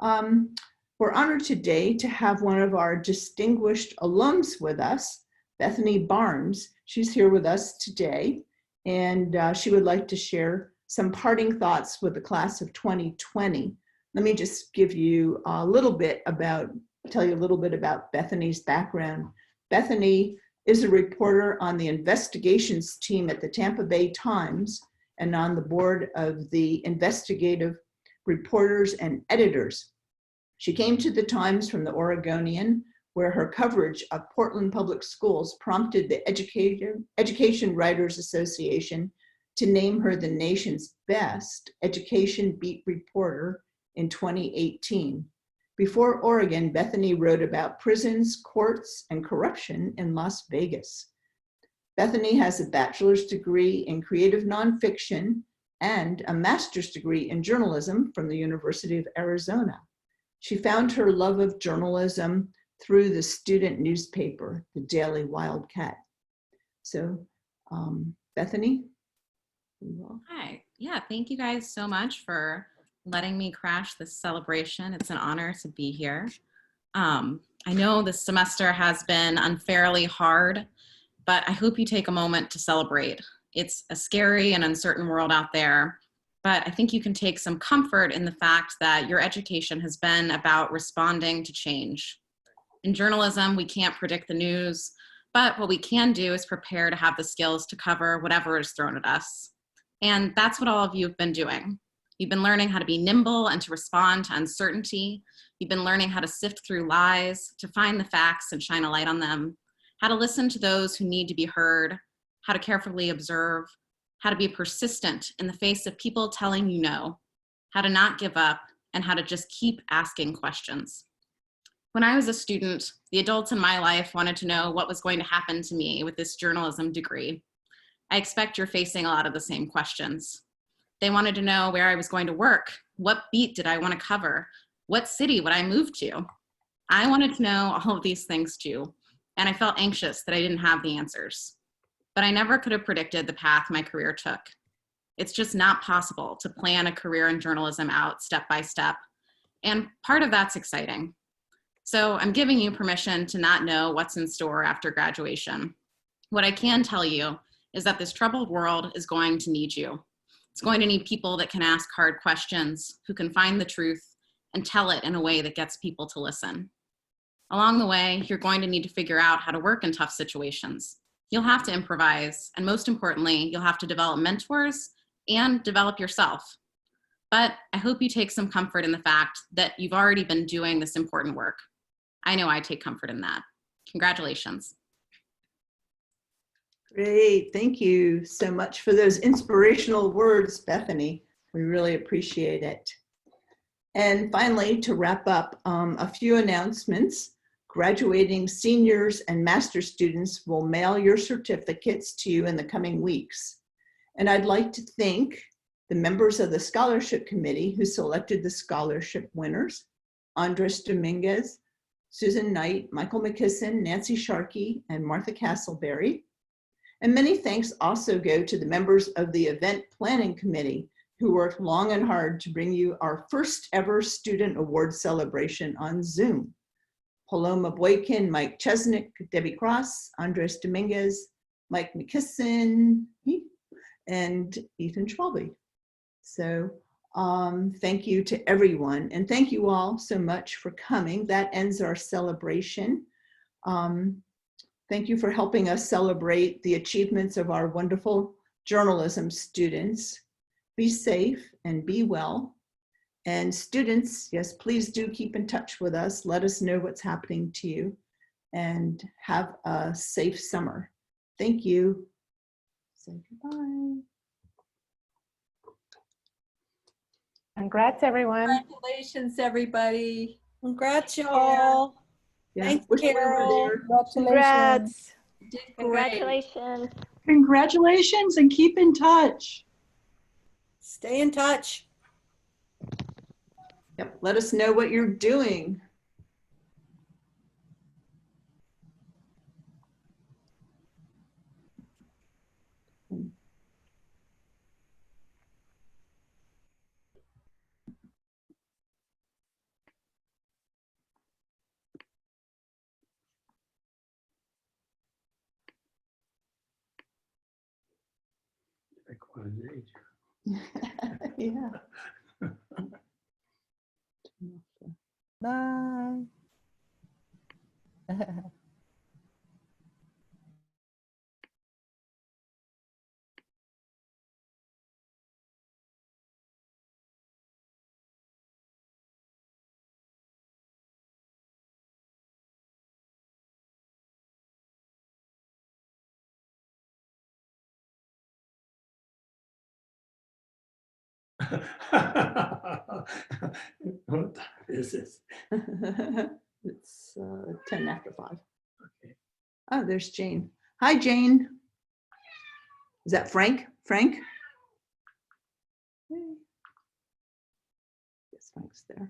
We're honored today to have one of our distinguished alums with us, Bethany Barnes. She's here with us today, and she would like to share some parting thoughts with the class of 2020. Let me just give you a little bit about, tell you a little bit about Bethany's background. Bethany is a reporter on the investigations team at the Tampa Bay Times and on the board of the investigative reporters and editors. She came to the Times from the Oregonian, where her coverage of Portland Public Schools prompted the Education Writers Association to name her the nation's best education beat reporter in 2018. Before Oregon, Bethany wrote about prisons, courts, and corruption in Las Vegas. Bethany has a bachelor's degree in creative nonfiction and a master's degree in journalism from the University of Arizona. She found her love of journalism through the student newspaper, the Daily Wildcat. So, Bethany? Hi, yeah, thank you guys so much for letting me crash this celebration. It's an honor to be here. I know this semester has been unfairly hard, but I hope you take a moment to celebrate. It's a scary and uncertain world out there, but I think you can take some comfort in the fact that your education has been about responding to change. In journalism, we can't predict the news, but what we can do is prepare to have the skills to cover whatever is thrown at us. And that's what all of you have been doing. You've been learning how to be nimble and to respond to uncertainty. You've been learning how to sift through lies, to find the facts and shine a light on them, how to listen to those who need to be heard, how to carefully observe, how to be persistent in the face of people telling you no, how to not give up, and how to just keep asking questions. When I was a student, the adults in my life wanted to know what was going to happen to me with this journalism degree. I expect you're facing a lot of the same questions. They wanted to know where I was going to work, what beat did I want to cover, what city would I move to? I wanted to know all of these things too, and I felt anxious that I didn't have the answers. But I never could have predicted the path my career took. It's just not possible to plan a career in journalism out step by step, and part of that's exciting. So I'm giving you permission to not know what's in store after graduation. What I can tell you is that this troubled world is going to need you. It's going to need people that can ask hard questions, who can find the truth and tell it in a way that gets people to listen. Along the way, you're going to need to figure out how to work in tough situations. You'll have to improvise, and most importantly, you'll have to develop mentors and develop yourself. But I hope you take some comfort in the fact that you've already been doing this important work. I know I take comfort in that. Congratulations. Great, thank you so much for those inspirational words, Bethany. We really appreciate it. And finally, to wrap up, a few announcements. Graduating seniors and master's students will mail your certificates to you in the coming weeks. And I'd like to thank the members of the scholarship committee who selected the scholarship winners: Andres Dominguez, Susan Knight, Michael McKisson, Nancy Sharkey, and Martha Castleberry. And many thanks also go to the members of the event planning committee who worked long and hard to bring you our first ever student award celebration on Zoom. Paloma Boykin, Mike Chesnick, Debbie Cross, Andres Dominguez, Mike McKisson, and Ethan Schwalbe. So thank you to everyone. And thank you all so much for coming. That ends our celebration. Thank you for helping us celebrate the achievements of our wonderful journalism students. Be safe and be well. And students, yes, please do keep in touch with us. Let us know what's happening to you, and have a safe summer. Thank you. Say goodbye. Congrats, everyone. Congratulations, everybody. Congrats, y'all. Yeah. Thanks, Wish we were Carol. there. Congrats. You did great. Congratulations. Congratulations, and keep in touch. Stay in touch. Yep. Let us know what you're doing. Yeah. Bye. What is this? It's 10 after 5. Okay. Oh, there's Jane. Hi, Jane. Is that Frank? Frank? Yes, Frank's there.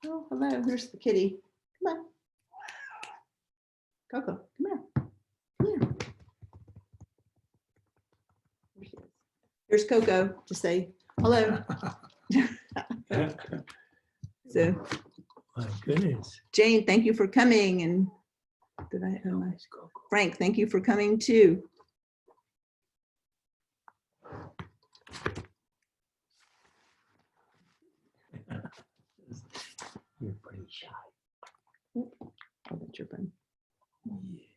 Oh, hello. Here's the kitty. Come on. Coco, come here. Come here. There she is. Here's Coco to say hello. So, my goodness. Jane, thank you for coming. And did I? Frank, thank you for coming too. You're pretty shy. I'll bet you're fun. Yeah.